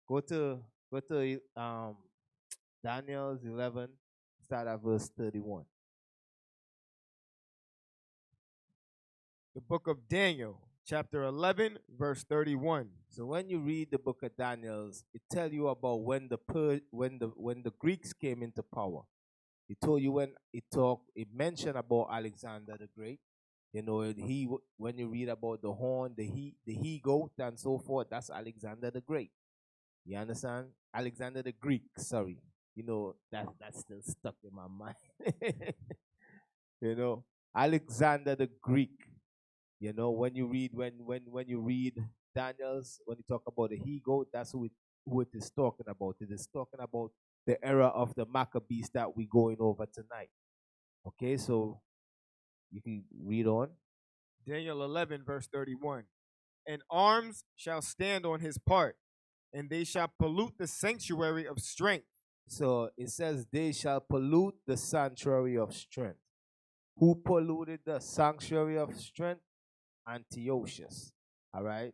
Go to Daniel's 11, start at verse 31. The book of Daniel, chapter 11, verse 31. So when you read the book of Daniel's, it tells you about when the Greeks came into power. It told you it mentioned about Alexander the Great. You know, when you read about the horn, the he goat and so forth, that's Alexander the Great. You understand? Alexander the Greek, sorry. You know, that's still stuck in my mind. You know, Alexander the Greek. You know, when you read Daniel's, when you talk about the he goat, that's who it is talking about. It is talking about the era of the Maccabees that we're going over tonight. Okay, so you can read on. Daniel 11, verse 31. And arms shall stand on his part, and they shall pollute the sanctuary of strength. So it says they shall pollute the sanctuary of strength. Who polluted the sanctuary of strength? Antiochus. All right,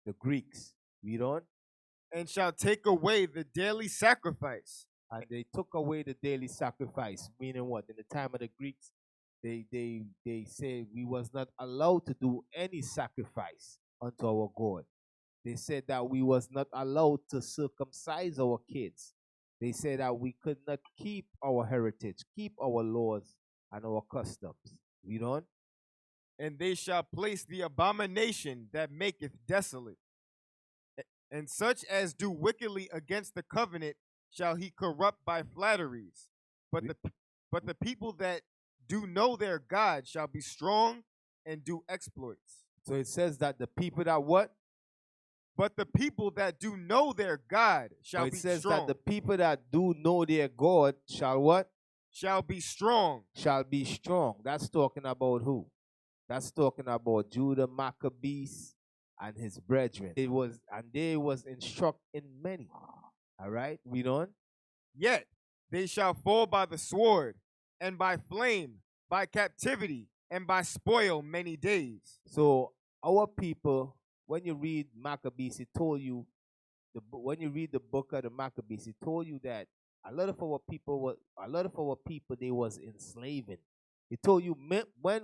the Greeks. Read on. And shall take away the daily sacrifice. And they took away the daily sacrifice. Meaning what? In the time of the Greeks, they say we was not allowed to do any sacrifice unto our God. They said that we was not allowed to circumcise our kids. They said that we could not keep our heritage, keep our laws and our customs. Read on. And they shall place the abomination that maketh desolate. And such as do wickedly against the covenant shall he corrupt by flatteries. But the people that do know their God shall be strong and do exploits. So it says that the people that what? But the people that do know their God shall be strong. It says that the people that do know their God shall what? Shall be strong. Shall be strong. That's talking about who? That's talking about Judah Maccabees and his brethren. They was instructing many. All right, read on. Yet they shall fall by the sword, and by flame, by captivity, and by spoil many days. So our people, when you read Maccabees, it told you, when you read the book of the Maccabees, it told you that a lot of our people, they was enslaving. It told you when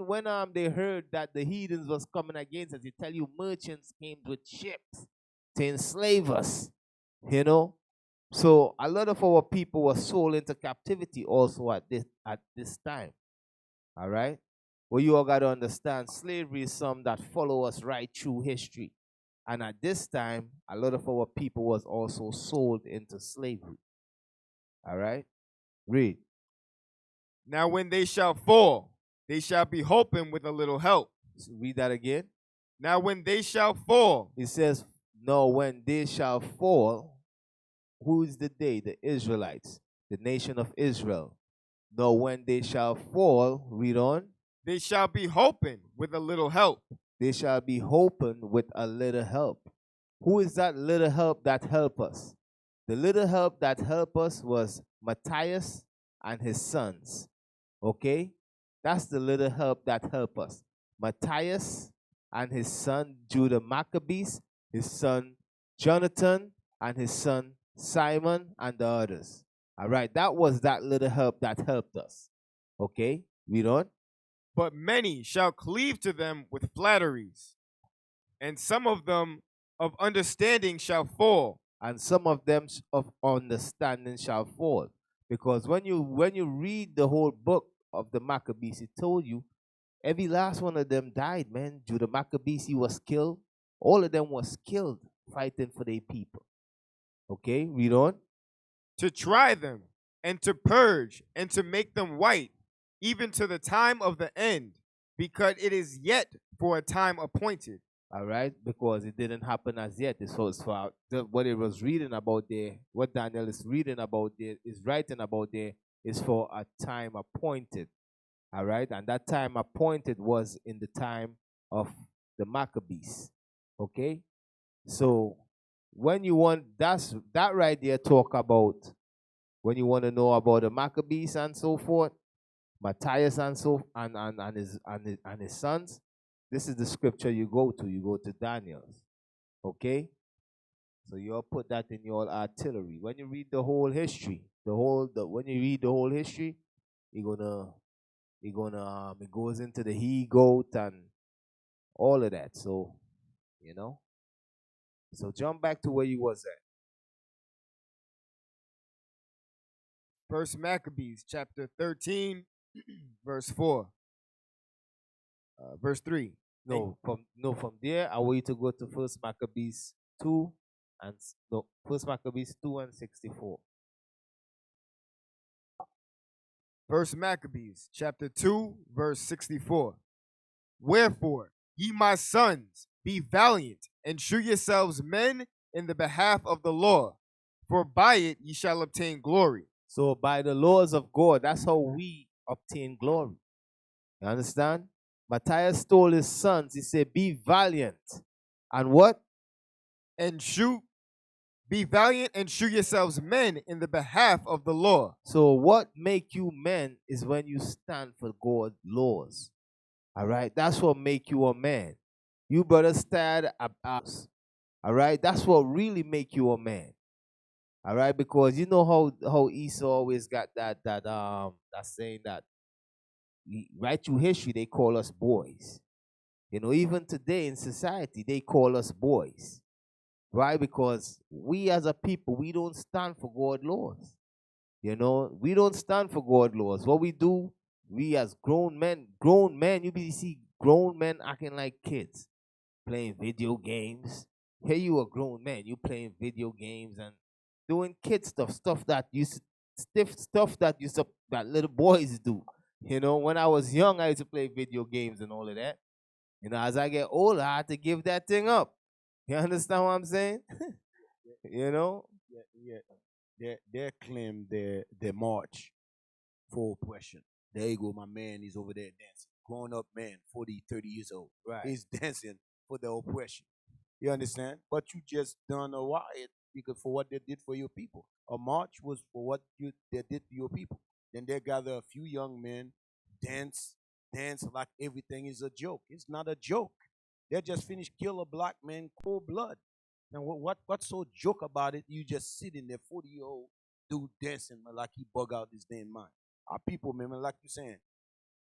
they heard that the heathens was coming against us, it tell you merchants came with ships to enslave us. You know, so a lot of our people were sold into captivity also at this time. All right. Well, you all got to understand, slavery is something that follow us right through history. And at this time, a lot of our people was also sold into slavery. All right? Read. Now when they shall fall, they shall be hoping with a little help. So read that again. Now when they shall fall. It says, no, when they shall fall, who is the they? The Israelites, the nation of Israel. No, when they shall fall, read on. They shall be hoping with a little help. They shall be hoping with a little help. Who is that little help that help us? The little help that help us was Matthias and his sons. Okay? That's the little help that help us. Matthias and his son Judah Maccabees, his son Jonathan, and his son Simon, and the others. All right, that was that little help that helped us. Okay, read on. But many shall cleave to them with flatteries, and some of them of understanding shall fall. And some of them of understanding shall fall. Because when you read the whole book of the Maccabees, it told you every last one of them died, man. Judah Maccabees, he was killed. All of them was killed fighting for their people. Okay, read on. To try them, and to purge, and to make them white, even to the time of the end, because it is yet for a time appointed. All right, because it didn't happen as yet. So it's for what it was reading about there, what Daniel is reading about there, is writing about there, is for a time appointed. All right, and that time appointed was in the time of the Maccabees. Okay, so when you want that right there talk about when you want to know about the Maccabees and so forth, Matthias and his sons. This is the scripture you go to. You go to Daniel's. Okay? So you'll put that in your artillery. When you read the whole history, when you read the whole history, it goes into the he goat and all of that. So, you know. So jump back to where you was at. First Maccabees chapter 13, verse 4. Verse 3. From there I want you to go to First Maccabees 2 and no First Maccabees 2 and 64. First Maccabees chapter 2, verse 64. Wherefore, ye my sons, be valiant, and shew yourselves men in the behalf of the law, for by it ye shall obtain glory. So by the laws of God, that's how we obtain glory. You understand? Matthias told his sons, he said, be valiant. And what? And be valiant and shew yourselves men in the behalf of the law. So what make you men is when you stand for God's laws. All right? That's what make you a man. You better stand up. All right? That's what really make you a man. All right? Because you know how Esau always got that saying that right through history they call us boys. You know, even today in society they call us boys. Right? Because we as a people, we don't stand for God's laws. You know, we don't stand for God's laws. What we do, we as grown men, you see grown men acting like kids, playing video games. Here you a grown man, you playing video games and doing kid stuff that that little boys do. You know, when I was young, I used to play video games and all of that. You know, as I get older, I had to give that thing up. You understand what I'm saying? You know? They claim their march for oppression. There you go, my man is over there dancing. Grown up man, 40, 30 years old. Right. He's dancing for the oppression. You understand? But you just done a riot because for what they did for your people. A march was for what they did to your people. Then they gather a few young men, dance like everything is a joke. It's not a joke. They just finished kill a black man cold blood. And what's so joke about it? You just sitting there, 40-year-old dude dancing like he bug out his damn mind. Our people, man, like you saying,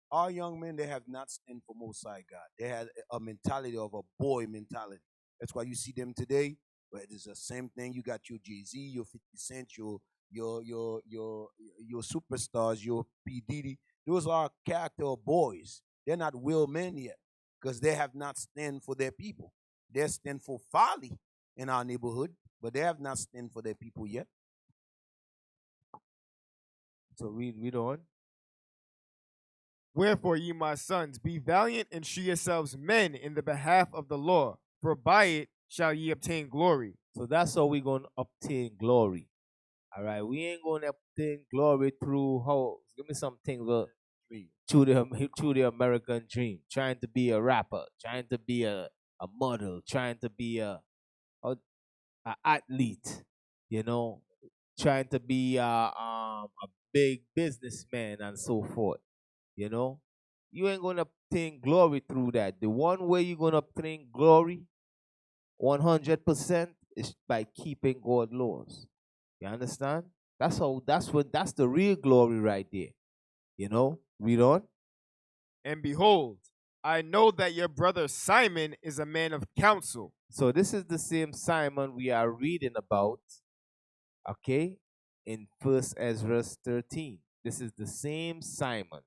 our young men, they have not stand for Most High God. They had a mentality of a boy mentality. That's why you see them today. But it's the same thing. You got your Jay-Z, your 50 Cent, your superstars, your P. Diddy. Those are character of boys. They're not real men yet because they have not stand for their people. They stand for folly in our neighborhood, but they have not stand for their people yet. So read on. Wherefore, ye my sons, be valiant and shew yourselves men in the behalf of the law, for by it shall ye obtain glory. So that's how we're going to obtain glory. All right, we ain't going to obtain glory through how. Give me something through the American dream. Trying to be a rapper, trying to be a model, trying to be a athlete. You know, trying to be a big businessman and so forth. You know, you ain't going to obtain glory through that. The one way you're going to obtain glory, 100%, is by keeping God's laws. You understand? That's the real glory right there. You know, read on. And behold, I know that your brother Simon is a man of counsel. So this is the same Simon we are reading about, okay, in 1 Ezra 13. This is the same Simon.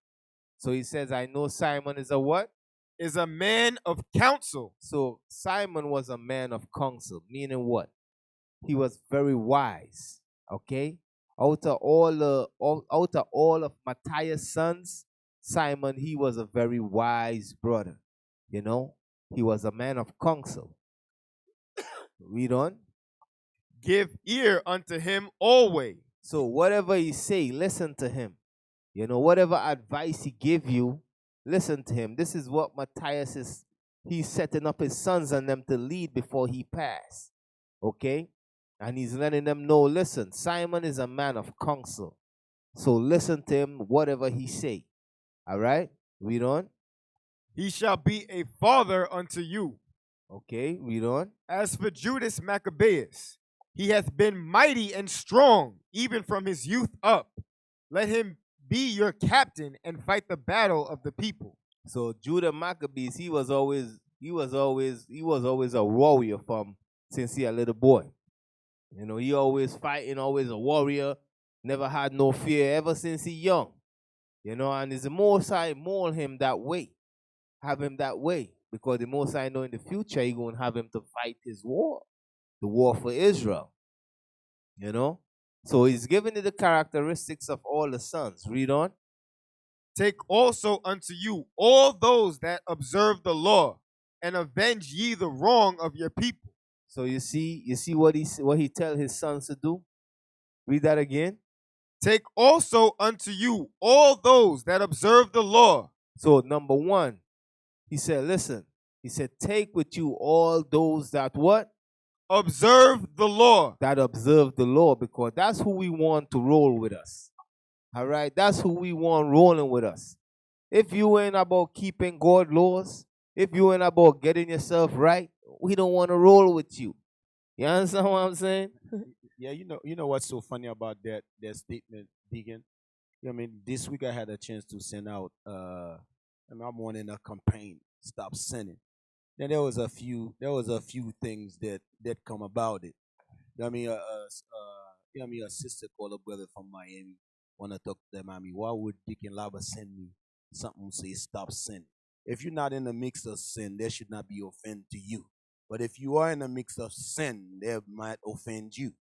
So he says, I know Simon is a what? Is a man of counsel. So Simon was a man of counsel, meaning what? He was very wise, okay? Out of all of Matthias' sons, Simon, he was a very wise brother. You know, he was a man of counsel. Read on. Give ear unto him always. So whatever he say, listen to him. You know, whatever advice he give you, listen to him. This is what Matthias is. He's setting up his sons and them to lead before he pass. Okay? And he's letting them know, listen, Simon is a man of counsel. So listen to him, whatever he say. All right? Read on. He shall be a father unto you. Okay, read on. As for Judas Maccabeus, he hath been mighty and strong, even from his youth up. Let him be your captain and fight the battle of the people. So Judah Maccabees, he was always a warrior from since he a little boy. You know, he always fighting, always a warrior, never had no fear ever since he young. You know, and it's the Most High mold him that way, have him that way, because the Most High know in the future he gonna have him to fight his war, the war for Israel. You know, so he's giving it the characteristics of all the sons. Read on. Take also unto you all those that observe the law, and avenge ye the wrong of your people. So you see what he tell his sons to do. Read that again. Take also unto you all those that observe the law. So number one, he said, listen. He said, take with you all those that what? Observe the law. That observe the law, because that's who we want to roll with us. All right? That's who we want rolling with us. If you ain't about keeping God laws, if you ain't about getting yourself right, we don't want to roll with you. You understand what I'm saying? Yeah, you know what's so funny about that statement, Deacon? I mean, this week I had a chance to send out and I'm running a campaign, Stop Sinning. Then there was a few things that come about it. You know what I mean, you know what I mean, a sister called a brother from Miami wanna talk to them. I mean, why would Deacon Laba send me something say stop sin? If you're not in the mix of sin, there should not be offend to you. But if you are in the mix of sin, there might offend you.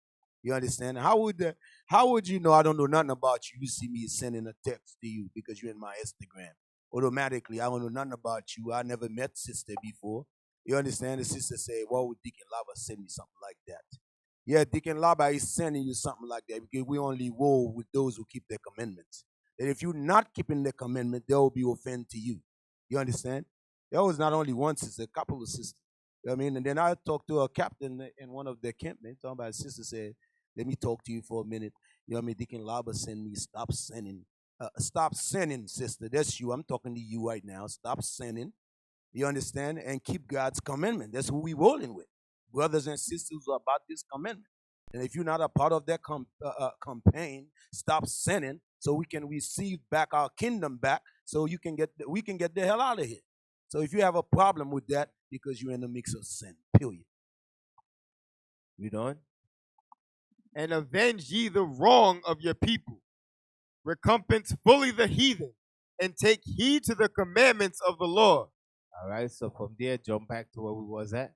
You understand? How would you know I don't know nothing about you? You see me sending a text to you because you're in my Instagram. Automatically, I don't know nothing about you. I never met sister before. You understand? The sister said, why would Deacon Laba send me something like that? Yeah, Deacon Laba is sending you something like that because we only roll with those who keep their commandments. And if you're not keeping the commandment, there will be offend to you. You understand? There was not only one sister, a couple of sisters. You know what I mean? And then I talked to a captain in one of their campmen. Talking about his sister said, let me talk to you for a minute. You know what I mean? Deacon Laba send me, stop sinning. Stop sinning, sister. That's you. I'm talking to you right now. Stop sinning. You understand? And keep God's commandment. That's who we rolling with. Brothers and sisters are about this commandment. And if you're not a part of that campaign, stop sinning so we can receive back our kingdom back so we can get the hell out of here. So if you have a problem with that, because you're in the mix of sin, period. Read on. And avenge ye the wrong of your people. Recompense fully the heathen, and take heed to the commandments of the Lord. All right, so from there, jump back to where we was at.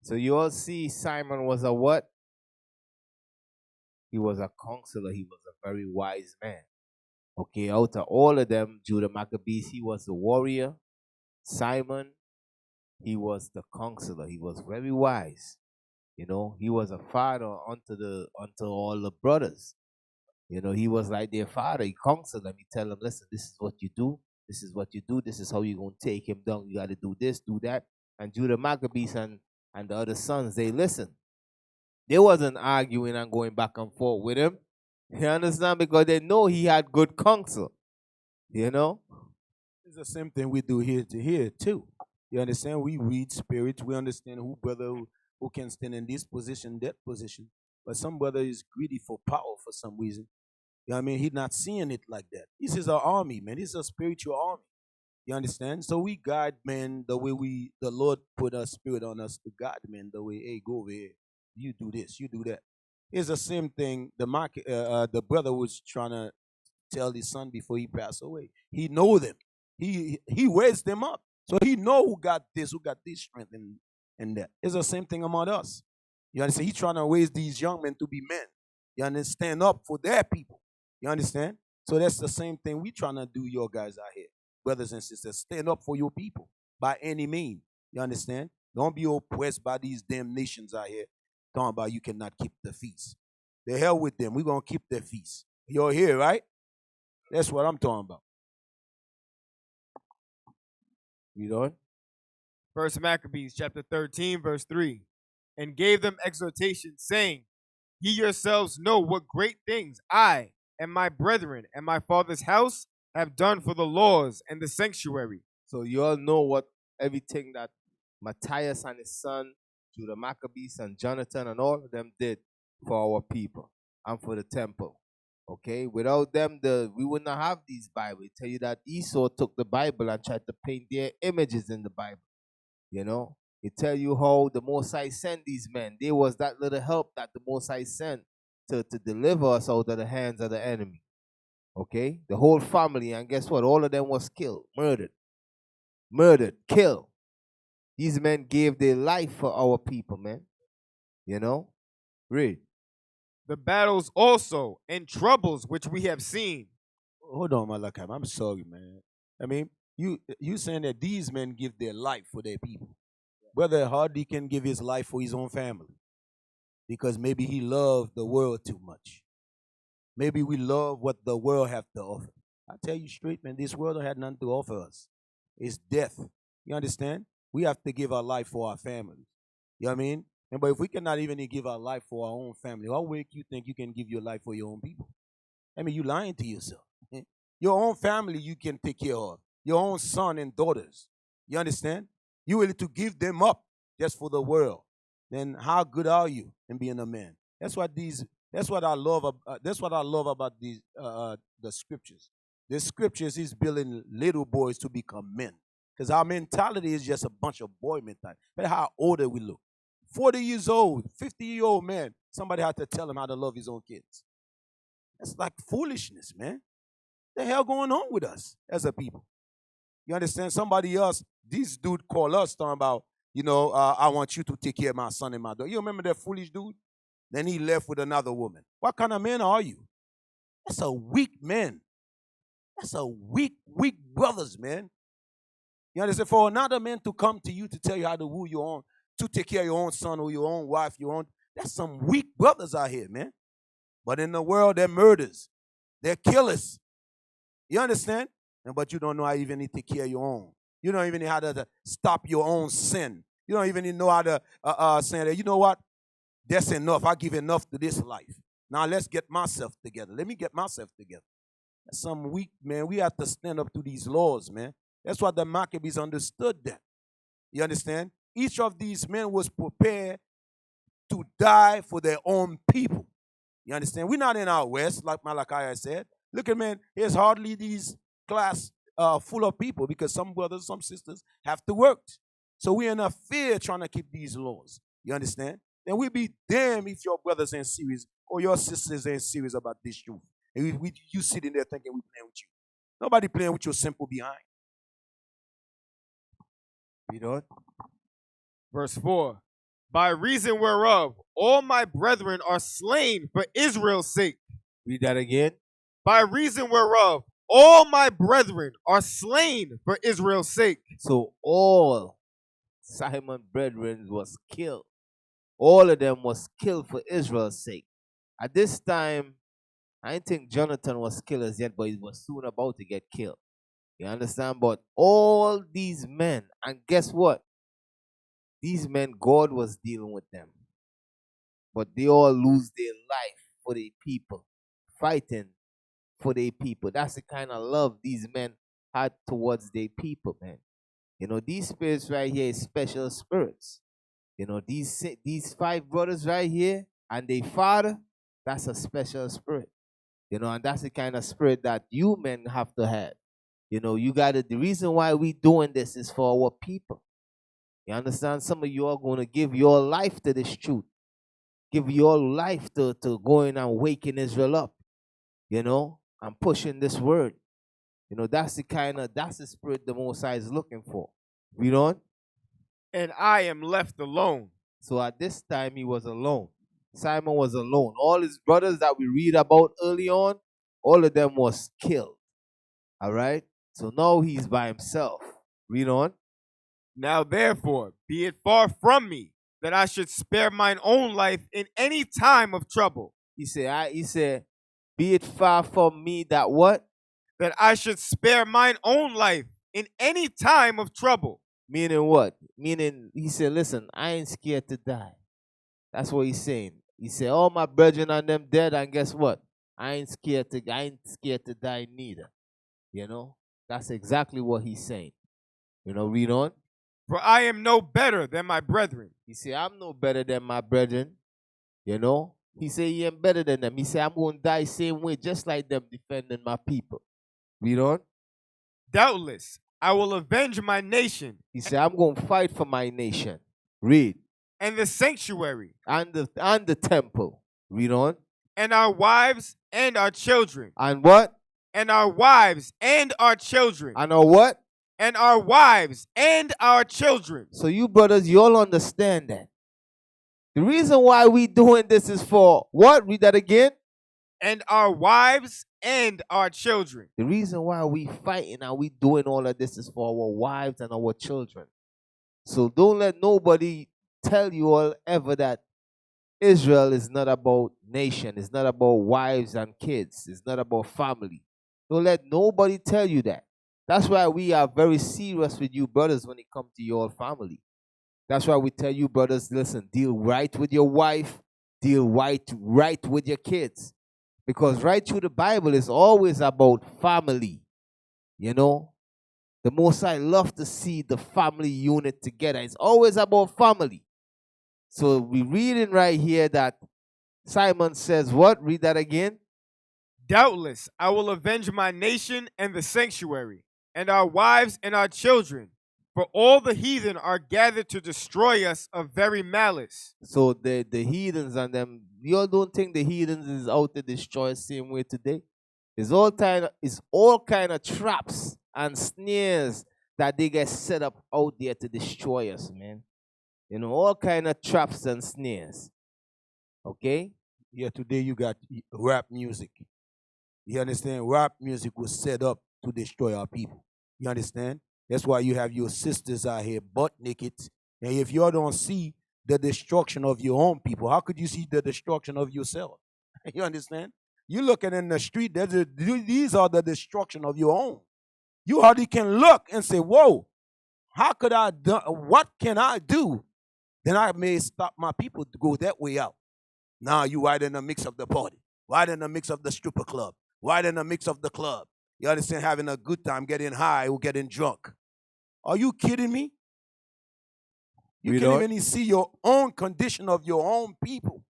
So you all see Simon was a what? He was a counselor. He was a very wise man. Okay, out of all of them, Judah Maccabees, he was the warrior. Simon, he was the counselor. He was very wise. You know, he was a father unto all the brothers. You know, he was like their father. He counseled them. He tell them, listen, this is what you do. This is what you do. This is how you're going to take him down. You got to do this, do that. And Judah Maccabees and the other sons, they listened. They wasn't arguing and going back and forth with him. You understand? Because they know he had good counsel. You know? It's the same thing we do here to here too. You understand? We read spirits. We understand who can stand in this position, that position. But some brother is greedy for power for some reason. You know what I mean? He's not seeing it like that. This is our army, man. This is a spiritual army. You understand? So we guide men the way the Lord put a spirit on us to guide men the way, hey, go over here. You do this, you do that. It's the same thing the brother was trying to tell his son before he passed away. He know them. He raised them up. So he know who got this strength and that. It's the same thing among us. You understand? He's trying to raise these young men to be men. You understand? Stand up for their people. You understand? So that's the same thing we trying to do, your guys out here. Brothers and sisters, stand up for your people by any means. You understand? Don't be oppressed by these damn nations out here talking about you cannot keep the feast. The hell with them. We're going to keep their feast. You're here, right? That's what I'm talking about. Read on. First Maccabees chapter 13, verse 3. And gave them exhortation, saying, Ye yourselves know what great things I and my brethren and my father's house have done for the laws and the sanctuary. So you all know what everything that Matthias and his son, through the Maccabees and Jonathan and all of them did for our people and for the temple. Okay, without them, we would not have these Bibles. Tell you that Esau took the Bible and tried to paint their images in the Bible. You know, it tell you how the Most High sent these men. There was that little help that the Most High sent to deliver us out of the hands of the enemy. Okay, the whole family, and guess what? All of them was killed, murdered, killed. These men gave their life for our people, man. You know, read. The battles also and troubles which we have seen. Hold on, Malachayah. I'm sorry, man. I mean, you saying that these men give their life for their people. Brother Hardy can give his life for his own family because maybe he loved the world too much. Maybe we love what the world have to offer. I tell you straight, man, this world don't have nothing to offer us. It's death. You understand? We have to give our life for our families. You know what I mean? And but if we cannot even give our life for our own family, how way you think you can give your life for your own people? I mean, you lying to yourself. Your own family you can take care of. Your own son and daughters. You understand? You willing to give them up just for the world. Then how good are you in being a man? That's what I love. That's what I love about these the scriptures. The scriptures is building little boys to become men. Because our mentality is just a bunch of boy mentality. But how older we look. 40 years old, 50-year-old man, somebody had to tell him how to love his own kids. That's like foolishness, man. What the hell going on with us as a people? You understand? Somebody else, this dude called us talking about, I want you to take care of my son and my daughter. You remember that foolish dude? Then he left with another woman. What kind of man are you? That's a weak man. That's a weak brothers, man. You understand? For another man to come to you to tell you how to woo your own, to take care of your own son or your own wife, that's some weak brothers out here, man. But in the world, they're murderers. They're killers. You understand? But you don't know how you even need to take care of your own. You don't even know how to stop your own sin. You don't even know how to say that, you know what? That's enough. I give enough to this life. Now let's get myself together. Let me get myself together. That's some weak, man. We have to stand up to these laws, man. That's what the Maccabees understood that. You understand? Each of these men was prepared to die for their own people. You understand? We're not in our West, like Malachayah said. Look at, man, there's hardly these class full of people because some brothers, some sisters have to work. So we're in a fear trying to keep these laws. You understand? Then we be damned if your brothers ain't serious or your sisters ain't serious about this truth. And you sitting there thinking we playing with you. Nobody playing with your simple behind. You know? Verse 4. By reason whereof all my brethren are slain for Israel's sake. Read that again. By reason whereof all my brethren are slain for Israel's sake. So all Simon's brethren was killed. All of them was killed for Israel's sake. At this time, I didn't think Jonathan was killed as yet, but he was soon about to get killed. You understand? But all these men, and guess what? These men, God was dealing with them. But they all lose their life for their people, fighting for their people. That's the kind of love these men had towards their people, man. These spirits right here is special spirits. These 5 brothers right here and their father, that's a special spirit. And that's the kind of spirit that you men have to have. The reason why we doing this is for our people. You understand? Some of you are going to give your life to this truth. Give your life to going and waking Israel up, and pushing this word. That's the spirit the Most High is looking for. Read on. And I am left alone. So at this time, he was alone. Simon was alone. All his brothers that we read about early on, all of them was killed. All right? So now he's by himself. Read on. Now therefore, be it far from me that I should spare mine own life in any time of trouble. He said, be it far from me that what? That I should spare mine own life in any time of trouble. Meaning what? Meaning, he said, listen, I ain't scared to die. That's what he's saying. He said, all my brethren and them dead, and guess what? I ain't scared to die neither. That's exactly what he's saying. Read on. For I am no better than my brethren. He said, I'm no better than my brethren. You know? He said he ain't better than them. He said, I'm going to die same way, just like them defending my people. Read on. Doubtless, I will avenge my nation. He said, I'm going to fight for my nation. Read. And the sanctuary. And the temple. Read on. And our wives and our children. And what? And our wives and our children. And our what? And our wives and our children. So you brothers, you all understand that. The reason why we doing this is for what? Read that again. And our wives and our children. The reason why we fighting and we doing all of this is for our wives and our children. So don't let nobody tell you all ever that Israel is not about nation. It's not about wives and kids. It's not about family. Don't let nobody tell you that. That's why we are very serious with you brothers when it comes to your family. That's why we tell you brothers, listen, deal right with your wife. Deal right with your kids. Because right through the Bible is always about family. You know? The Most High love to see the family unit together. It's always about family. So we're reading right here that Simon says what? Read that again. Doubtless, I will avenge my nation and the sanctuary, and our wives and our children, for all the heathen are gathered to destroy us of very malice. So the heathens and them, you all don't think the heathens is out to destroy us same way today? It's all kind of traps and snares that they get set up out there to destroy us, man. You know, all kind of traps and snares. Okay? Yeah, today you got rap music. You understand? Rap music was set up to destroy our people. You understand? That's why you have your sisters out here butt naked. And if you don't see the destruction of your own people, how could you see the destruction of yourself? You understand? You looking in the street, these are the destruction of your own. You hardly can look and say, whoa, how could I do, what can I do? Then I may stop my people to go that way out. Now you right in the mix of the party, right in the mix of the stripper club, right in the mix of the club. You understand? Having a good time, getting high or getting drunk. Are you kidding me? You can't even see your own condition of your own people.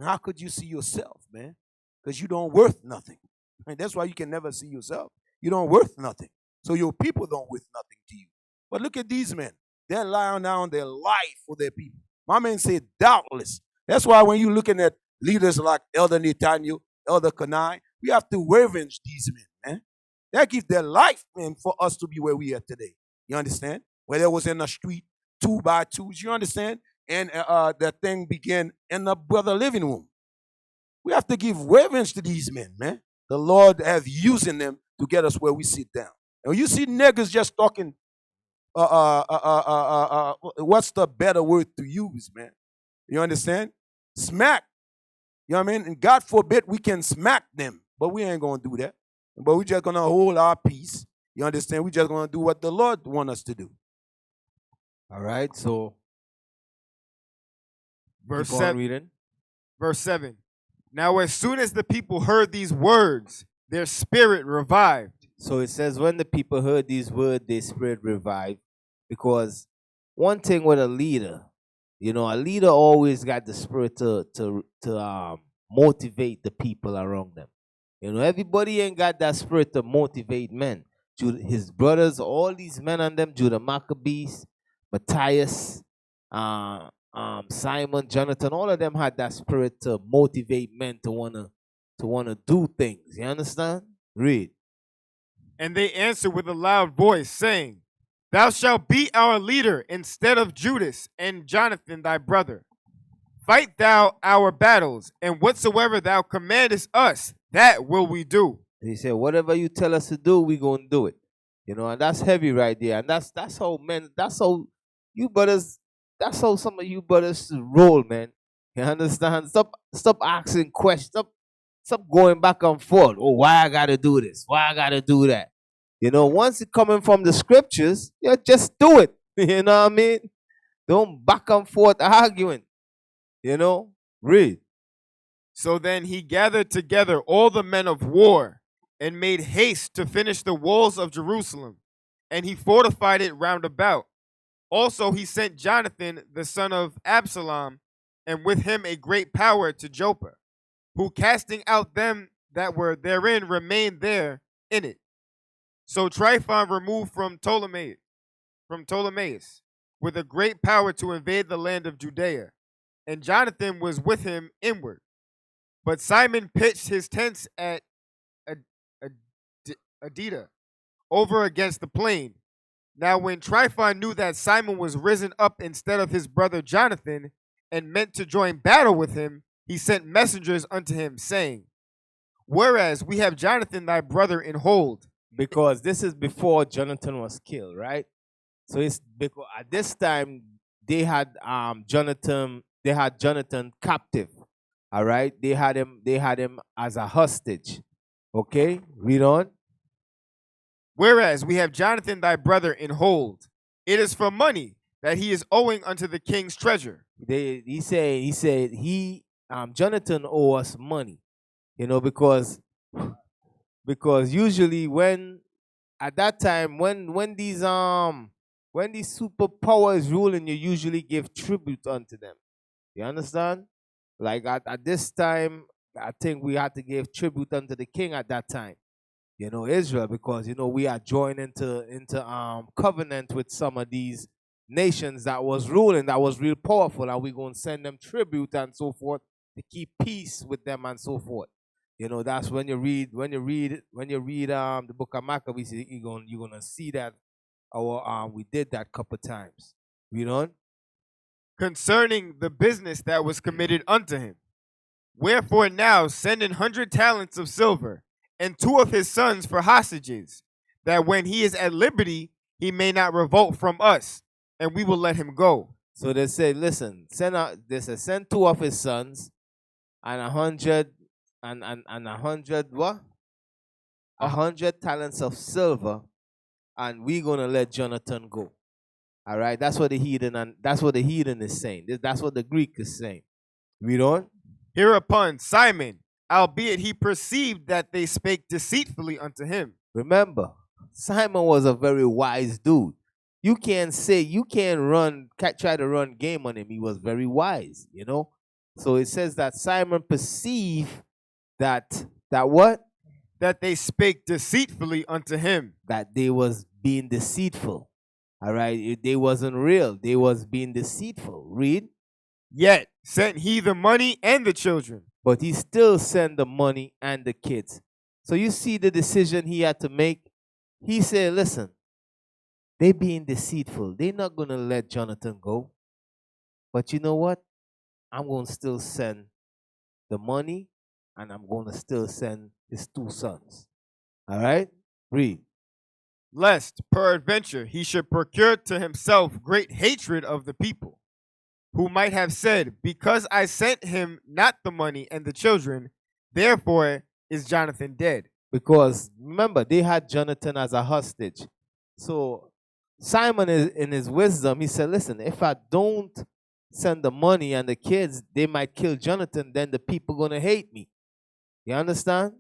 How could you see yourself, man? Because you don't worth nothing. And that's why you can never see yourself. You don't worth nothing. So your people don't worth nothing to you. But look at these men. They're laying down their life for their people. My man said doubtless. That's why when you're looking at leaders like Elder Netanyahu, Elder Kanai, we have to reverence these men, man. They give their life, man, for us to be where we are today. You understand? Where they was in the street, 2 by 2s, you understand? And that thing began in the brother living room. We have to give reverence to these men, man. The Lord have using them to get us where we sit down. And when you see niggas just talking, what's the better word to use, man? You understand? Smack. You know what I mean? And God forbid we can smack them, but we ain't going to do that. But we're just going to hold our peace. You understand? We're just going to do what the Lord wants us to do. All right, so Verse 7. Now as soon as the people heard these words, their spirit revived. So it says when the people heard these words, their spirit revived. Because one thing with a leader, you know, a leader always got the spirit to motivate the people around them. You know, everybody ain't got that spirit to motivate men. His brothers, all these men and them, Judah Maccabees, Matthias, Simon, Jonathan, all of them had that spirit to motivate men to wanna do things. You understand? Read. And they answered with a loud voice, saying, Thou shalt be our leader instead of Judas and Jonathan thy brother. Fight thou our battles, and whatsoever thou commandest us, that will we do. He said, whatever you tell us to do, we're going to do it. You know, and that's heavy right there. And that's how men, that's how you brothers, that's how some of you brothers roll, man. You understand? Stop asking questions. Stop going back and forth. Oh, why I got to do this? Why I got to do that? You know, once it's coming from the scriptures, yeah, just do it. You know what I mean? Don't back and forth arguing. You know? Read. So then he gathered together all the men of war and made haste to finish the walls of Jerusalem and he fortified it round about. Also he sent Jonathan the son of Absalom, and with him a great power to Joppa, who casting out them that were therein remained there in it. So Tryphon removed from Ptolemais with a great power to invade the land of Judea, and Jonathan was with him inward. But Simon pitched his tents at Adida, over against the plain. Now when Tryphon knew that Simon was risen up instead of his brother Jonathan, and meant to join battle with him, he sent messengers unto him, saying, Whereas we have Jonathan thy brother in hold. Because this is before Jonathan was killed, right? So it's because at this time they had Jonathan captive. All right, they had him as a hostage. Okay, read on. Whereas we have Jonathan thy brother in hold. It is for money that he is owing unto the king's treasure. He said Jonathan owe us money, because usually when at that time when these superpowers ruling, you usually give tribute unto them. You understand? Like at this time, I think we had to give tribute unto the king at that time. Israel, because we are joined into covenant with some of these nations that was ruling, that was real powerful, and we're gonna send them tribute and so forth to keep peace with them and so forth. That's when you read the book of Maccabees, you're gonna see that we did that couple times. Read on. Concerning the business that was committed unto him. Wherefore now send 100 talents of silver, and 2 of his sons for hostages, that when he is at liberty, he may not revolt from us, and we will let him go. So they say, listen, send 2 of his sons, and 100 what? 100 talents of silver, and we're gonna let Jonathan go. All right, that's what the heathen is saying. That's what the Greek is saying. Read on. Hereupon Simon, albeit he perceived that they spake deceitfully unto him. Remember, Simon was a very wise dude. You can't try to run game on him. He was very wise, So it says that Simon perceived that what? That they spake deceitfully unto him. That they was being deceitful. All right, they wasn't real. They was being deceitful. Read. Yet sent he the money and the children. But he still sent the money and the kids. So you see the decision he had to make. He said, listen, they being deceitful. They're not going to let Jonathan go. But you know what? I'm going to still send the money, and I'm going to still send his 2 sons. All right? Read. Lest, peradventure, he should procure to himself great hatred of the people, who might have said, Because I sent him not the money and the children, therefore is Jonathan dead. Because remember, they had Jonathan as a hostage. So Simon, in his wisdom, he said, listen, if I don't send the money and the kids, they might kill Jonathan, then the people going to hate me. You understand?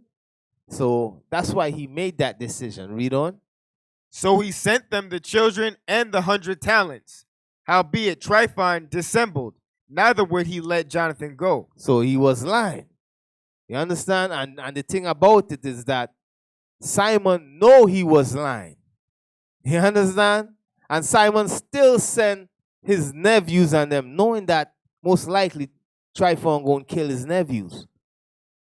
So that's why he made that decision. Read on. So he sent them the children and the 100 talents. Howbeit Tryphon dissembled, neither would he let Jonathan go. So he was lying. You understand? And the thing about it is that Simon know he was lying. You understand? And Simon still sent his nephews and them, knowing that most likely Tryphon going to kill his nephews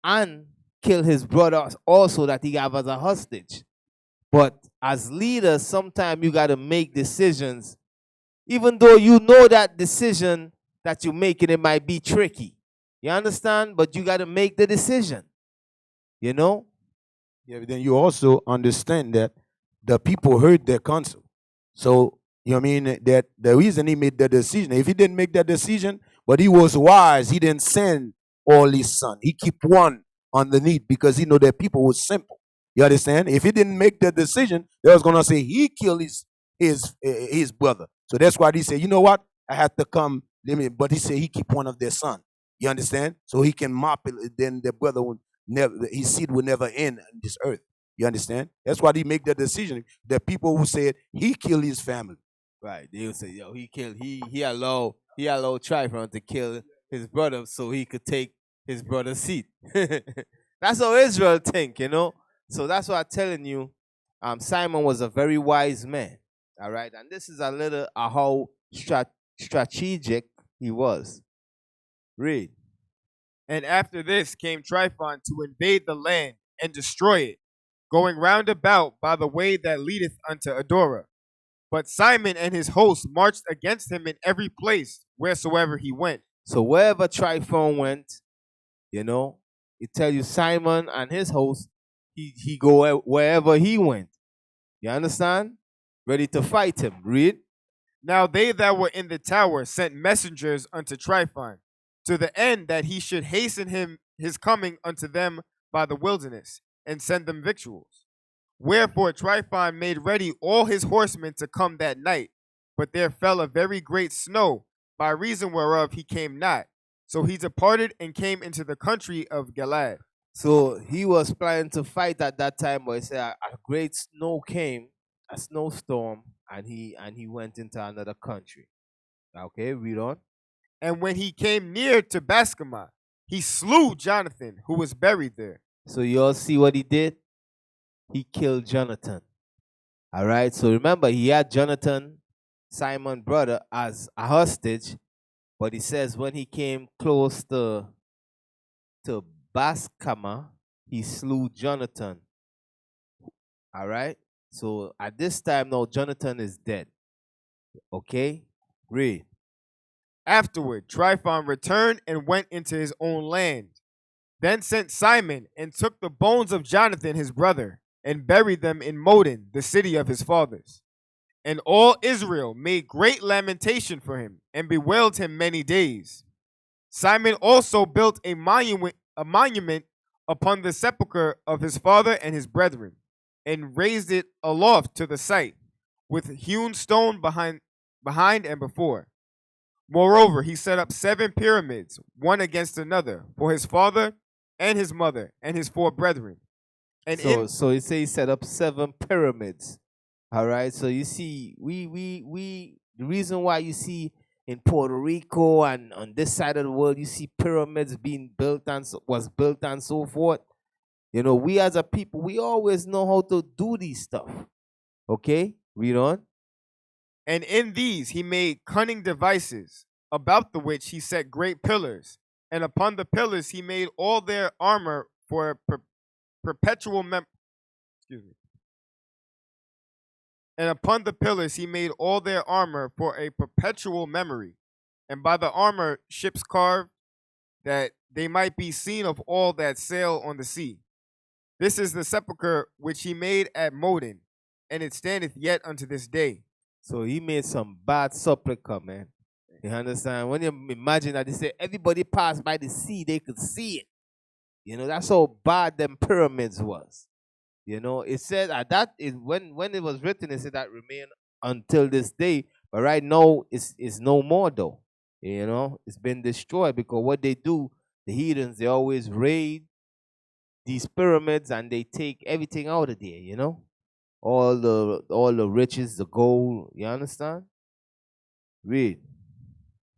and kill his brothers also that he have as a hostage. But as leaders, sometimes you got to make decisions, even though you know that decision that you're making, it might be tricky. You understand? But you got to make the decision. Yeah, but then you also understand that the people heard their counsel. So, that the reason he made the decision, if he didn't make that decision, but he was wise, he didn't send all his sons. He keep one underneath because he know that people was simple. You understand? If he didn't make the decision, they was gonna say he killed his brother. So that's why he said, you know what? I have to come. But he said he keep one of their sons. You understand? So he can mop it. Then the brother would never, his seed will never end on this earth. You understand? That's why he make the decision. The people who said he killed his family. Right. They would say, yo, he allowed Tryphon to kill his brother so he could take his brother's seat. That's how Israel think, you know. So that's why I'm telling you, Simon was a very wise man. All right, and this is a little how strategic he was. Read. And after this came Tryphon to invade the land and destroy it, going round about by the way that leadeth unto Adorah. But Simon and his host marched against him in every place wheresoever he went. So wherever Tryphon went, you know, it tell you Simon and his host, he go wherever he went. You understand? Ready to fight him. Read. Now they that were in the tower sent messengers unto Tryphon, to the end that he should hasten his coming unto them by the wilderness, and send them victuals. Wherefore Tryphon made ready all his horsemen to come that night, but there fell a very great snow, by reason whereof he came not. So he departed and came into the country of Gilead. So he was planning to fight at that time, but he said a great snow came, a snowstorm, and he went into another country. Okay, read on. And when he came near to Bascamah, he slew Jonathan, who was buried there. So you all see what he did? He killed Jonathan. All right. So remember, he had Jonathan, Simon's brother, as a hostage, but he says when he came close to Bascamah, he slew Jonathan. All right. So at this time now, Jonathan is dead. Okay. Read. Afterward, Tryphon returned and went into his own land. Then sent Simon and took the bones of Jonathan his brother, and buried them in Modin, the city of his fathers. And all Israel made great lamentation for him, and bewailed him many days. Simon also built a monument upon the sepulchre of his father and his brethren, and raised it aloft to the site, with hewn stone behind and before. Moreover, he set up 7 pyramids, one against another, for his father and his mother and his 4 brethren. And so he say he set up 7 pyramids. All right. So you see, we the reason why you see in Puerto Rico and on this side of the world, you see pyramids being built and was built and so forth. You know, we as a people, we always know how to do these stuff. Okay, read on. And in these he made cunning devices, about the which he set great pillars, and upon the pillars he made all their armor for a perpetual And upon the pillars he made all their armor for a perpetual memory, and by the armor ships carved, that they might be seen of all that sail on the sea. This is the sepulchre which he made at Modin, and it standeth yet unto this day. So he made some bad sepulchre, man. You understand? When you imagine that they say everybody passed by the sea, they could see it. You know, that's how bad them pyramids was. You know, it said that is when it was written, it said that remain until this day. But right now, it's no more though. You know, it's been destroyed because what they do, the heathens, they always raid these pyramids and they take everything out of there. You know, all the riches, the gold. You understand? Read.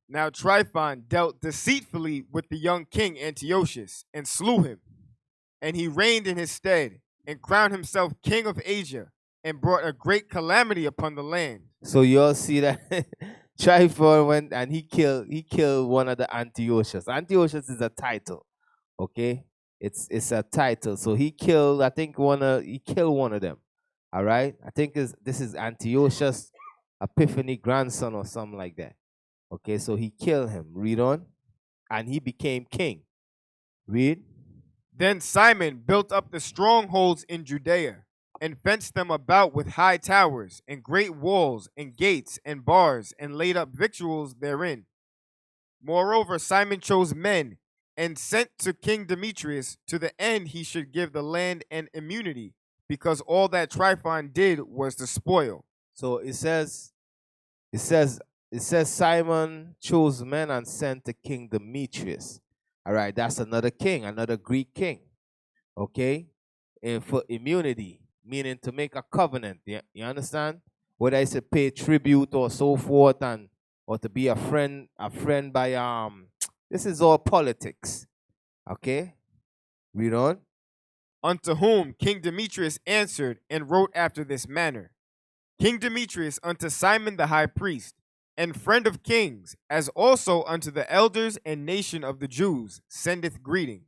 Now Tryphon dealt deceitfully with the young king Antiochus, and slew him. And he reigned in his stead, and crowned himself king of Asia, and brought a great calamity upon the land. So you all see that Tryphon went and he killed one of the Antiochus. Antiochus is a title, okay? It's a title. So he killed, I think one of them. All right, I think this is Antiochus Epiphany grandson or something like that. Okay, so he killed him. Read on, and he became king. Read. Then Simon built up the strongholds in Judea, and fenced them about with high towers, and great walls, and gates, and bars, and laid up victuals therein. Moreover, Simon chose men, and sent to King Demetrius, to the end he should give the land an immunity, because all that Tryphon did was to spoil. So it says Simon chose men and sent to King Demetrius. All right, that's another king, another Greek king. Okay, for immunity, meaning to make a covenant. You understand? Whether it's to pay tribute or so forth, and or to be a friend by this is all politics. Okay? Read on. Unto whom King Demetrius answered and wrote after this manner. King Demetrius unto Simon the high priest, and friend of kings, as also unto the elders and nation of the Jews, sendeth greeting.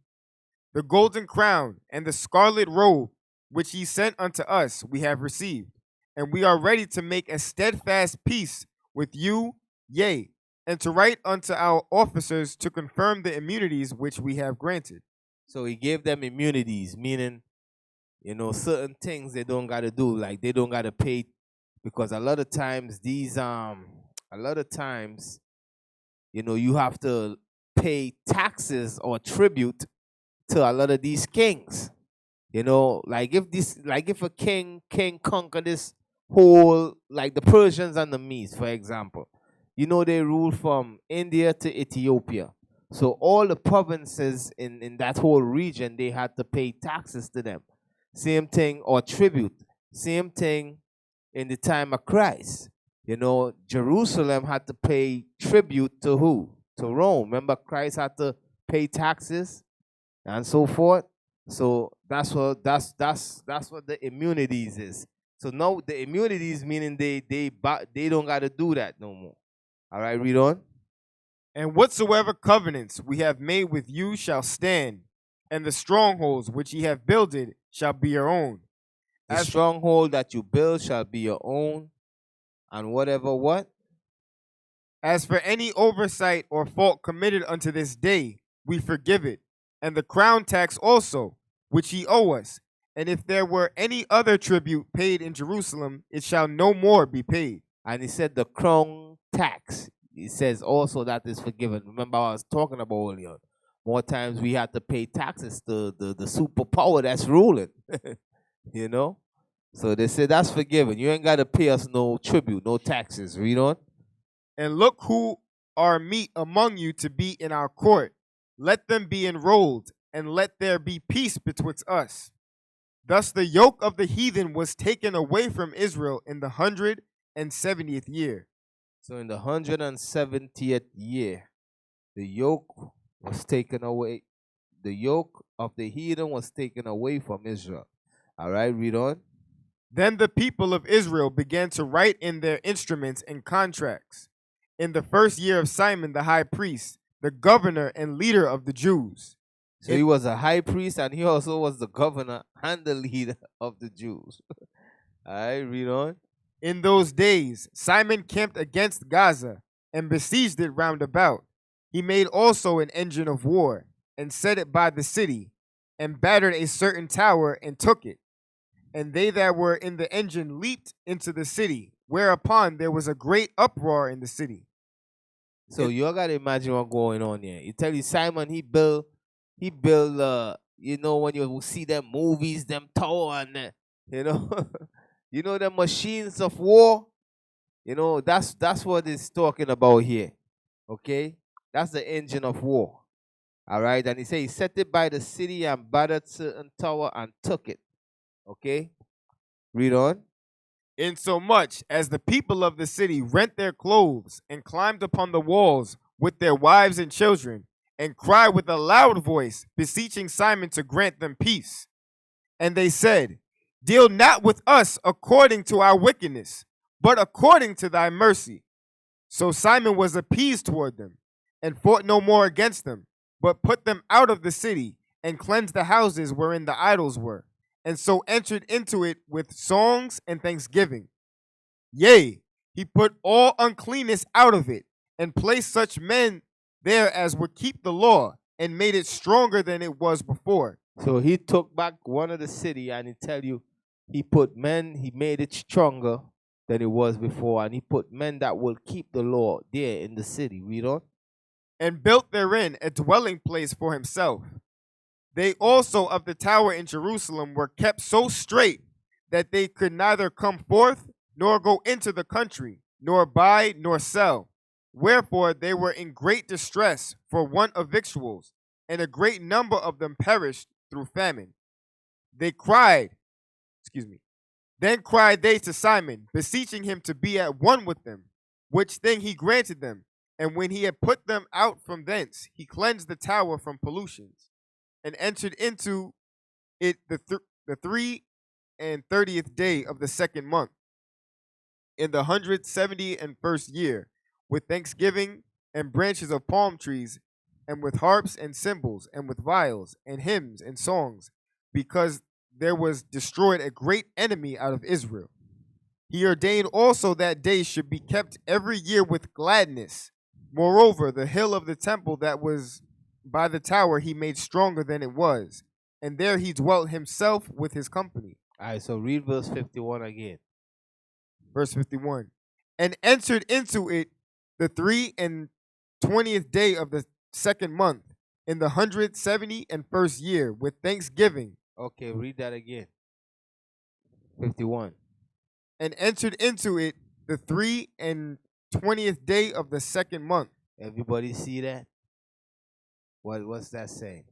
The golden crown and the scarlet robe, which he sent unto us, we have received, and we are ready to make a steadfast peace with you, yea, and to write unto our officers to confirm the immunities which we have granted. So he gave them immunities, meaning, certain things they don't gotta do, like they don't gotta pay, because a lot of times you have to pay taxes or tribute to a lot of these kings. Like if a king conquer this whole, like the Persians and the Medes, for example, they rule from India to Ethiopia. So all the provinces in that whole region, they had to pay taxes to them. Same thing, or tribute. Same thing in the time of Christ. Jerusalem had to pay tribute to who? To Rome. Remember, Christ had to pay taxes and so forth. So that's what the immunities is. So now the immunities meaning they don't gotta do that no more. All right, read on. And whatsoever covenants we have made with you shall stand, and the strongholds which ye have builded shall be your own. The stronghold that you build shall be your own, and whatever what? As for any oversight or fault committed unto this day, we forgive it, and the crown tax also, which ye owe us. And if there were any other tribute paid in Jerusalem, it shall no more be paid. And he said the crown tax. He says also that is forgiven. Remember, I was talking about earlier. More times we have to pay taxes to the superpower that's ruling. So they say that's forgiven. You ain't got to pay us no tribute, no taxes. Read on. And look who are meet among you to be in our court. Let them be enrolled, and let there be peace betwixt us. Thus the yoke of the heathen was taken away from Israel in the 170th year. So in the 170th year, the yoke was taken away. The yoke of the heathen was taken away from Israel. All right, read on. Then the people of Israel began to write in their instruments and contracts. In the first year of Simon the high priest, the governor and leader of the Jews. So he was a high priest, and he also was the governor and the leader of the Jews. All right, read on. In those days, Simon camped against Gaza and besieged it round about. He made also an engine of war and set it by the city, and battered a certain tower and took it. And they that were in the engine leaped into the city, whereupon there was a great uproar in the city. So you all gotta imagine what's going on here. You tell you Simon, he built when you see them movies, them tower and the machines of war. That's what it's talking about here. Okay? That's the engine of war. All right, and he said he set it by the city and battered certain tower and took it. Okay, read on. Insomuch as the people of the city rent their clothes and climbed upon the walls with their wives and children, and cried with a loud voice, beseeching Simon to grant them peace. And they said, Deal not with us according to our wickedness, but according to thy mercy. So Simon was appeased toward them, and fought no more against them, but put them out of the city, and cleansed the houses wherein the idols were, and so entered into it with songs and thanksgiving. Yea, he put all uncleanness out of it, and placed such men there as would keep the law, and made it stronger than it was before. So he took back one of the city, and he tell you, he made it stronger than it was before, and he put men that will keep the law there in the city. Read on. And built therein a dwelling place for himself. They also of the tower in Jerusalem were kept so strait that they could neither come forth nor go into the country, nor buy nor sell. Wherefore they were in great distress for want of victuals, and a great number of them perished through famine. They cried, excuse me. Then cried they to Simon, beseeching him to be at one with them, which thing he granted them. And when he had put them out from thence, he cleansed the tower from pollutions, and entered into it the 33rd day of the second month, in the 171st year, with thanksgiving and branches of palm trees, and with harps and cymbals, and with viols and hymns and songs, because there was destroyed a great enemy out of Israel. He ordained also that day should be kept every year with gladness. Moreover, the hill of the temple that was by the tower he made stronger than it was, and there he dwelt himself with his company. All right, so read verse 51 again. Verse 51. And entered into it the 23rd day of the second month, in the 171st year, with thanksgiving. Okay, read that again. 51. And entered into it the 23rd day of the second month. Everybody see that? What's that saying?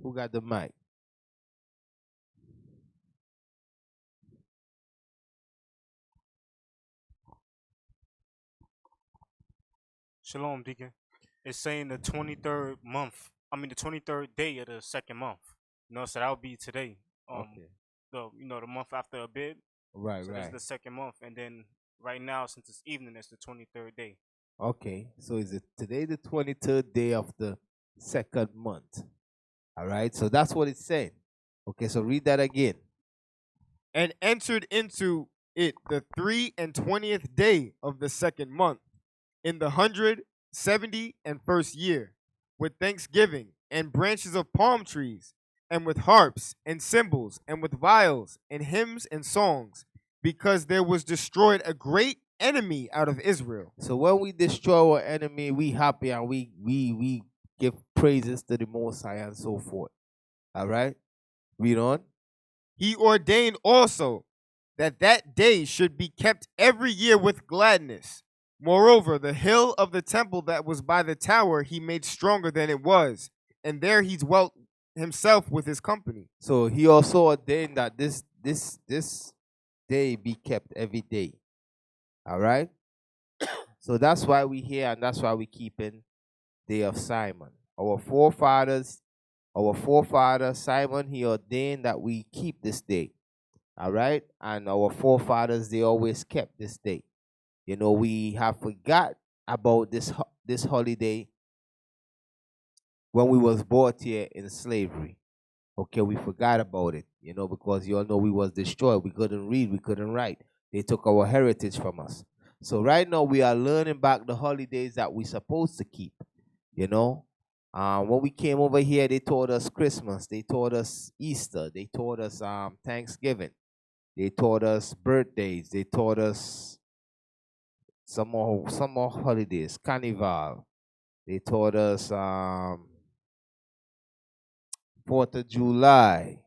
Who got the mic? Shalom, Deacon. It's saying the 23rd month. I mean the 23rd day of the second month. So that would be today. Okay. The month after a bid. Right, So this is the second month, and then right now, since it's evening, it's the 23rd day. Okay, so is it today the 23rd day of the second month? All right, so that's what it's saying. Okay, so read that again. And entered into it the 23rd day of the second month, in the 171st year, with thanksgiving and branches of palm trees, and with harps and cymbals, and with viols and hymns and songs, because there was destroyed a great enemy out of Israel. So when we destroy our enemy, we happy and we give praises to the Most High and so forth. All right, read on. He ordained also that that day should be kept every year with gladness. Moreover, the hill of the temple that was by the tower he made stronger than it was, and there he dwelt himself with his company. So he also ordained that this day be kept every day. All right. So that's why we here, and that's why we keeping Day of Simon. Our forefather Simon, he ordained that we keep this day. All right, and our forefathers, they always kept this day. We have forgot about this holiday when we was brought here in slavery. Okay, we forgot about it, because you all know we was destroyed. We couldn't read, we couldn't write. They took our heritage from us. So right now we are learning back the holidays that we supposed to keep. When we came over here, they taught us Christmas, they taught us Easter, they taught us Thanksgiving, they taught us birthdays, they taught us some more holidays, Carnival. They taught us 4th of July,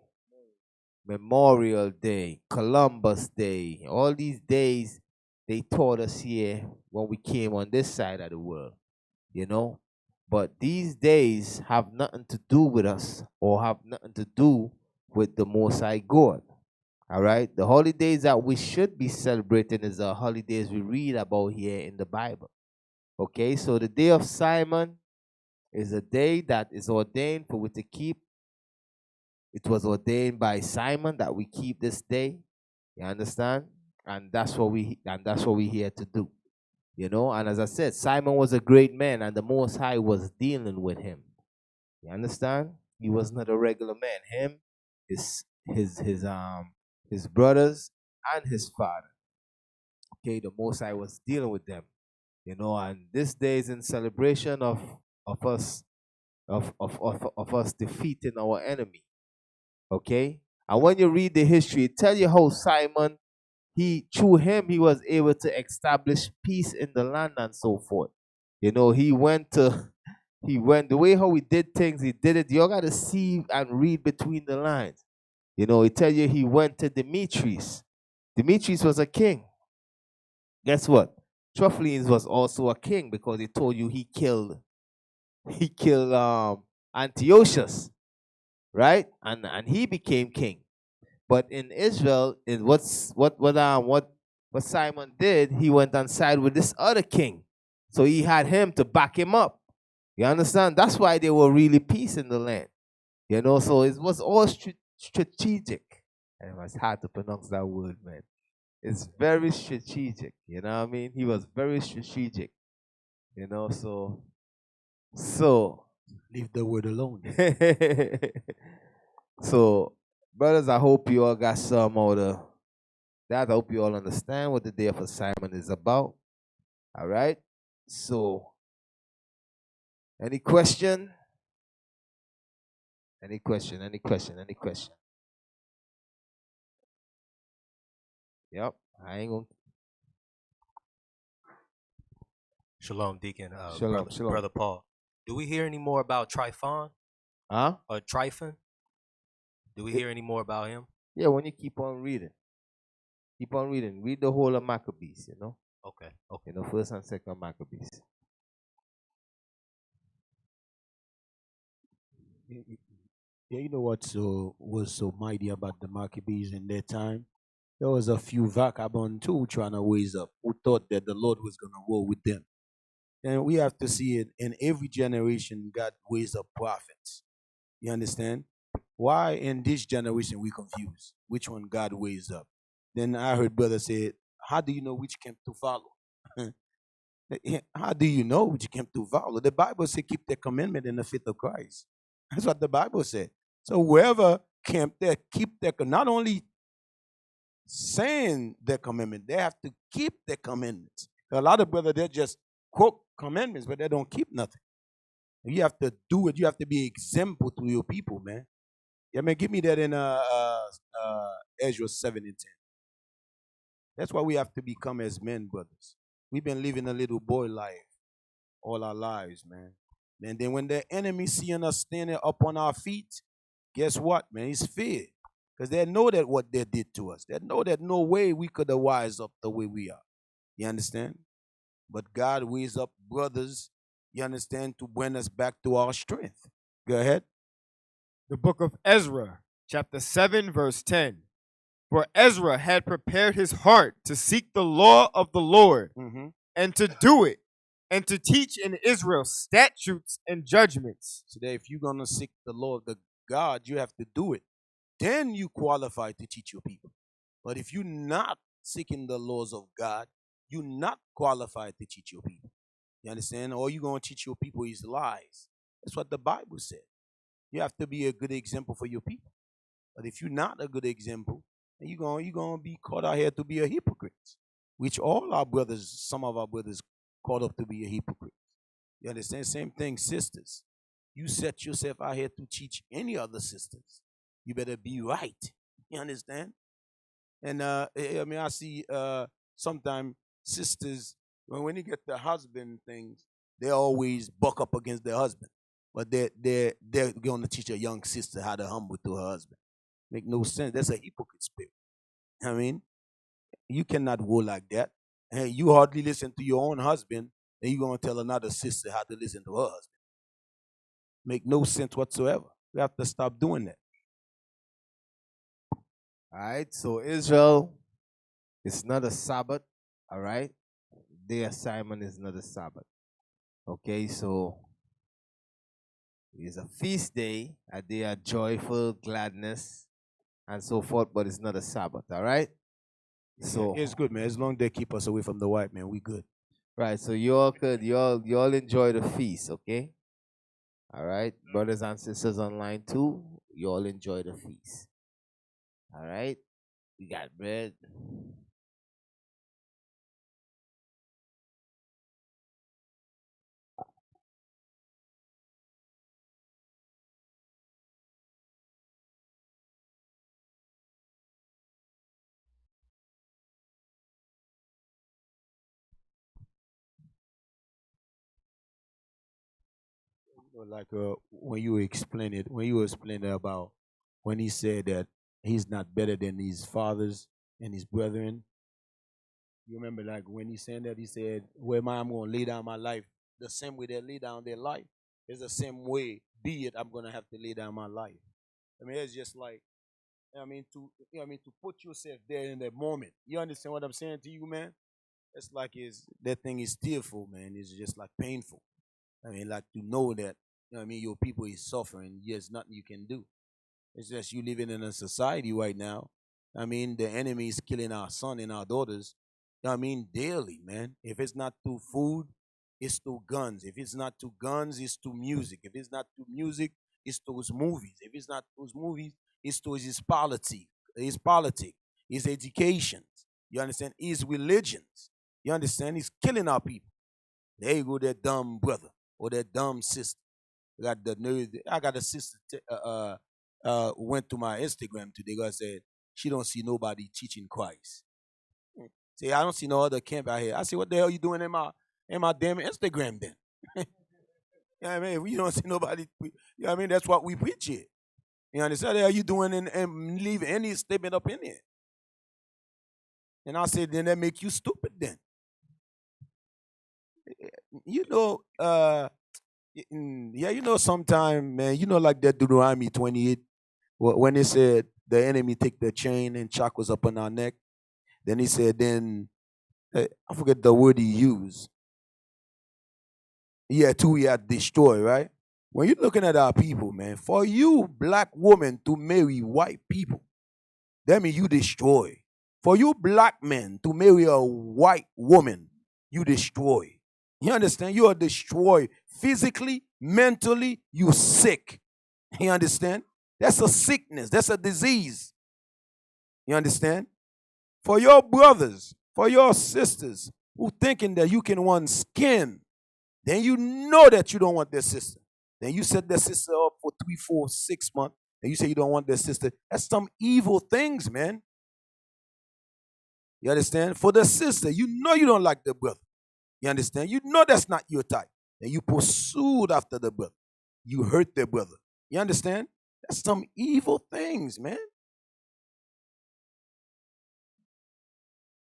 Memorial Day, Columbus Day. All these days they taught us here when we came on this side of the world, But these days have nothing to do with us or have nothing to do with the Most High God. All right? The holidays that we should be celebrating is the holidays we read about here in the Bible. Okay, so the Day of Simon is a day that is ordained for we to keep. It was ordained by Simon that we keep this day. You understand? And that's what we here to do. And as I said, Simon was a great man, and the Most High was dealing with him. You understand? He was not a regular man. Him, his brothers, and his father. Okay, the Most High was dealing with them. And this day is in celebration of us defeating our enemy. Okay? And when you read the history, it tells you how Simon, through him, he was able to establish peace in the land and so forth. The way how he did things, he did it. You got to see and read between the lines. It tells you he went to Demetrius. Demetrius was a king. Guess what? Trophimus was also a king because he told you he killed Antiochus, right? And he became king. But in Israel, what Simon did, he went on side with this other king. So he had him to back him up. You understand? That's why they were really peace in the land. You know, so it was all strategic. And it's hard to pronounce that word, man. It's very strategic. You know what I mean? He was very strategic. You know, so Leave the word alone. so brothers, I hope you all got some out of that. I hope you all understand what the day of assignment is about. All right. So any question? Any question? Any question? Any question? Yep. I ain't gonna Shalom, Deacon. shalom, shalom. Brother Paul. Do we hear any more about Tryphon Huh? or Tryphon? Do we It- hear any more about him? Yeah, when you keep on reading. Keep on reading. Read the whole of Maccabees, you know? Okay. You know, first and second Maccabees. Yeah, you know what was so mighty about the Maccabees in their time? There was a few vagabonds too trying to raise up who thought that the Lord was gonna war with them. And we have to see it in every generation. God raised up prophets. You understand? Why in this generation we confused? Which one God raised up? Then I heard brother say, "How do you know which camp to follow?" How do you know which camp to follow? The Bible says, "Keep the commandment in the faith of Christ." That's what the Bible said. So whoever camp there, keep their not only saying their commandment, they have to keep their commandments. A lot of brothers they just quote commandments, but they don't keep nothing. You have to do it. You have to be example to your people, man. Yeah, man. Give me that in Ezra 7 and 10. That's why we have to become as men, brothers. We've been living a little boy life all our lives, man. And then when the enemy seeing us standing up on our feet, guess what, man? He's feared. Because they know that what they did to us. They know that no way we could have wised up the way we are. You understand? But God raised up brothers, you understand, to bring us back to our strength. Go ahead. The book of Ezra, chapter 7, verse 10. For Ezra had prepared his heart to seek the law of the Lord Mm-hmm. and to do it, and to teach in Israel statutes and judgments. So that if you're going to seek the law of the God, you have to do it. Then you qualify to teach your people. But if you're not seeking the laws of God, you're not qualified to teach your people. You understand? All you're going to teach your people is lies. That's what the Bible said. You have to be a good example for your people. But if you're not a good example, then you're going to be caught out here to be a hypocrite, which all our brothers, some of our brothers, caught up to be a hypocrite. You understand? Same thing, sisters. You set yourself out here to teach any other sisters. You better be right. You understand? And I mean, I see sometimes sisters when you get the husband things, they always buck up against their husband, but they're going to teach a young sister how to humble to her husband. Make no sense. That's a hypocrite spirit. I mean, you cannot go like that. Hey, you hardly listen to your own husband, and you're going to tell another sister how to listen to her husband. Make no sense whatsoever. We have to stop doing that. All right. So Israel is not a Sabbath. All right. Their assignment is not a Sabbath. Okay, so it's a feast day, a day of joyful gladness and so forth, but it's not a Sabbath. All right. So It's good, man. As long as they keep us away from the white man, we good. right. So you all could you all enjoy the feast. Okay. All right, brothers and sisters online too. You all enjoy the feast. All right. We got bread. Like when you explain it, when you were explaining about when he said that he's not better than his fathers and his brethren. You remember, like when he said that, he said, "Where am I? I'm going to lay down my life the same way they lay down their life. It's the same way be it, I'm gonna have to lay down my life. I mean, it's just like, to put yourself there in that moment. You understand what I'm saying to you, man? It's like that thing is tearful, man. It's just like painful. I mean, like to know that, your people is suffering. There's nothing you can do. It's just you living in a society right now. I mean, the enemy is killing our son and our daughters. Daily, man. If it's not through food, it's through guns. If it's not through guns, it's through music. If it's not through music, it's through his movies. If it's not through his movies, it's through his politics, his education. You understand? His religions. You understand? He's killing our people. There you go, that dumb brother or that dumb sister. Got the nerve. I got a sister went to my Instagram today. God said she don't see nobody teaching Christ. Say, I don't see no other camp out here. I say, what the hell you doing in my damn Instagram then? You know what I mean? We don't see nobody. You know what I mean? That's what we preach here. You understand? What the hell you doing and leave any statement up in there? And I said, then that make you stupid then. Sometime, man, like that Deuteronomy 28, when it said the enemy take the chain and shackles up on our neck, then he said, I forget the word he used. Yeah, till we are destroyed, right? When you're looking at our people, man, for you black women to marry white people, that means you destroy. For you black men to marry a white woman, you destroy. You understand? You are destroyed physically, mentally, you sick. You understand? That's a sickness. That's a disease. You understand? For your brothers, for your sisters who thinking that you can want skin, then you know that you don't want their sister. Then you set their sister up for 3, 4, 6 months, and you say you don't want their sister. That's some evil things, man. You understand? For the sister, you know you don't like the brother. You understand? You know that's not your type. And you pursued after the brother. You hurt the brother. You understand? That's some evil things, man.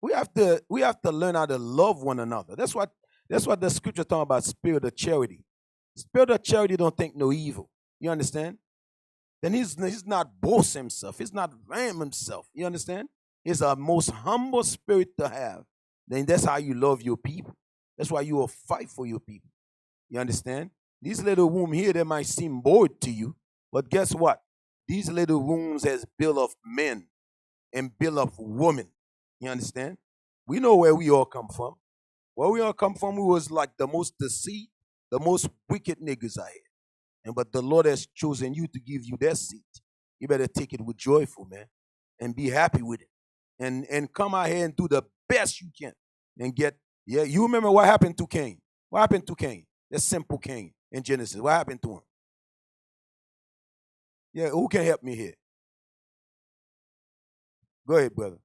We have to learn how to love one another. That's what the scripture talking about, spirit of charity. Spirit of charity don't think no evil. You understand? Then he's not boast himself. He's not ram himself. You understand? It's a most humble spirit to have. Then that's how you love your people. That's why you will fight for your people. You understand? These little wounds here, they might seem bored to you, but guess what? These little wounds has built of men and built of women. You understand? We know where we all come from. Where we all come from, we was like the most deceit, the most wicked niggas out here. But the Lord has chosen you to give you that seat. You better take it with joyful, man, and be happy with it. And come out here and do the best you can. And you remember what happened to Cain? What happened to Cain? The simple Cain in Genesis. What happened to him? Yeah, who can help me here? Go ahead, brother.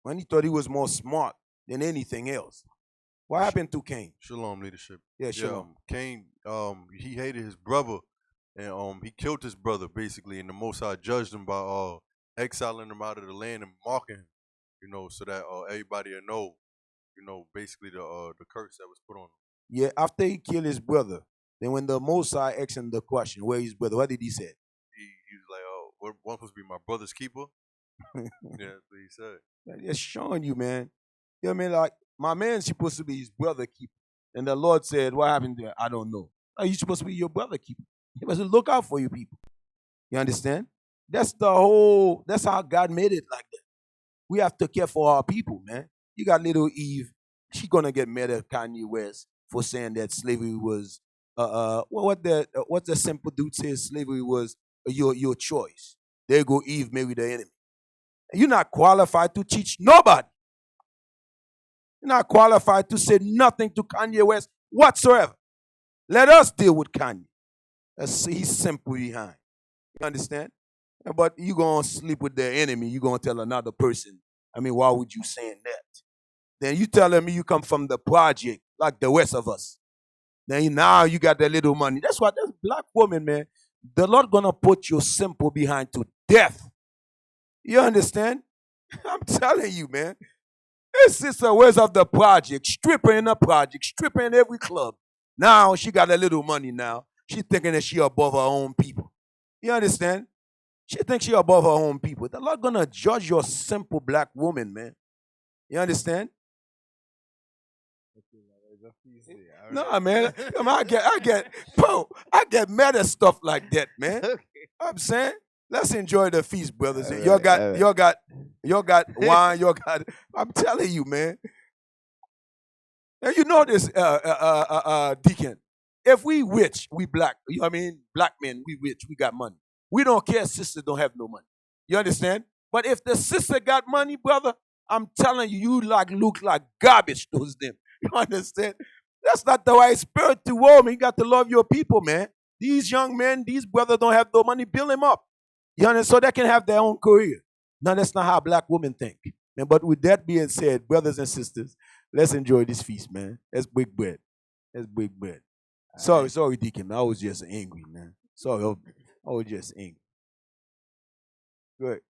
When he thought he was more smart than anything else. What happened to Cain? Shalom, leadership. Yeah, shalom. Cain, he hated his brother, and he killed his brother basically. And the Most High judged him by exiling him out of the land and marking him, so that everybody will know, basically the curse that was put on him. Yeah, after he killed his brother, then when the Most High asked him the question, where is his brother? What did he say? He was like, one supposed to be my brother's keeper. Yeah, that's what he said. It's showing you, man. You know what I mean? Like, my man's supposed to be his brother keeper. And the Lord said, what happened there? I don't know. Like, you're supposed to be your brother keeper. He must look out for you people. You understand? That's how God made it like that. We have to care for our people, man. You got little Eve. She gonna get mad at Kanye West for saying that slavery was what the simple dude says, slavery was your choice. There go Eve marry the enemy. You're not qualified to teach nobody. You're not qualified to say nothing to Kanye West whatsoever. Let us deal with Kanye. He's simple behind. You understand? But you're going to sleep with the enemy. You're going to tell another person. I mean, why would you saying that? Then you telling me you come from the project like the rest of us. Then now you got that little money. That's black woman, man. The Lord going to put your simple behind to death. You understand? I'm telling you, man. His sister was of the project, stripper in the project, stripper in every club. Now she got a little money now. She thinking that she above her own people. You understand? She thinks she above her own people. The Lord gonna judge your simple black woman, man. You understand? No, man. Come on, I get mad at stuff like that, man. I'm saying, let's enjoy the feast, brothers. Y'all got wine. Y'all got. I'm telling you, man. And you know this, Deacon. If we rich, we black. You know what I mean? Black men, we rich. We got money. We don't care. Sisters don't have no money. You understand? But if the sister got money, brother, I'm telling you, you look like garbage towards them. You understand? That's not the right spirit to war, man. You got to love your people, man. These young men, these brothers don't have no money. Build them up. You understand? So they can have their own career. No, that's not how black women think. Man, but with that being said, brothers and sisters, let's enjoy this feast, man. Let's break bread. Let's break bread. Sorry, Deacon. I was just angry, man. Sorry, I was just angry. Good.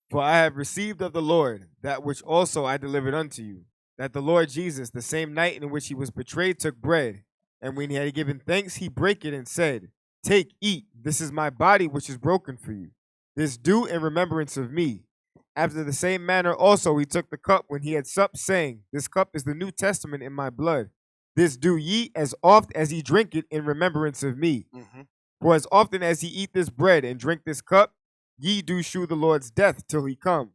For I have received of the Lord that which also I delivered unto you, that the Lord Jesus, the same night in which he was betrayed, took bread, and when he had given thanks, he brake it and said, Take, eat, this is my body which is broken for you. This do in remembrance of me. After the same manner also he took the cup when he had supped, saying, This cup is the New Testament in my blood. This do ye as oft as ye drink it in remembrance of me. Mm-hmm. For as often as ye eat this bread and drink this cup, ye do shew the Lord's death till he come.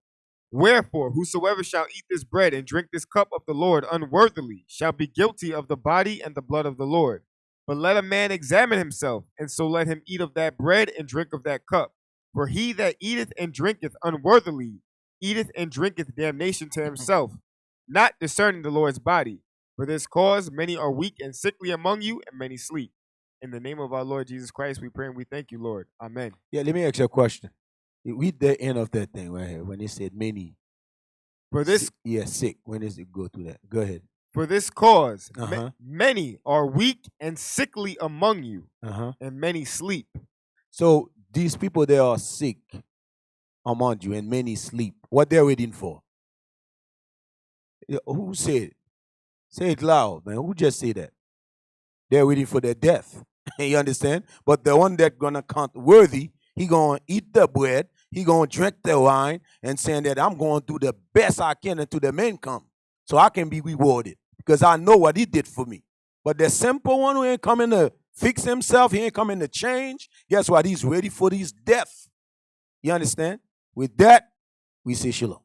Wherefore, whosoever shall eat this bread and drink this cup of the Lord unworthily shall be guilty of the body and the blood of the Lord. But let a man examine himself, and so let him eat of that bread and drink of that cup. For he that eateth and drinketh unworthily eateth and drinketh damnation to himself, not discerning the Lord's body. For this cause many are weak and sickly among you, and many sleep. In the name of our Lord Jesus Christ, we pray and we thank you, Lord. Amen. Yeah, let me ask you a question. Read the end of that thing right here when it said many. For this, sick. When does it go to that? Go ahead. for this cause, Uh-huh. many are weak and sickly among you, Uh-huh. and many sleep. So these people, they are sick among you, and many sleep. What they're waiting for? Who said it? Say it loud, man. Who just said that? They're waiting for their death. You understand? But the one that gonna count worthy, he gonna eat the bread, he gonna drink the wine, and saying that I'm gonna do the best I can until the men come, so I can be rewarded because I know what he did for me. But the simple one who ain't coming to fix himself, he ain't coming to change. Guess what? He's ready for his death. You understand? With that, we say shalom.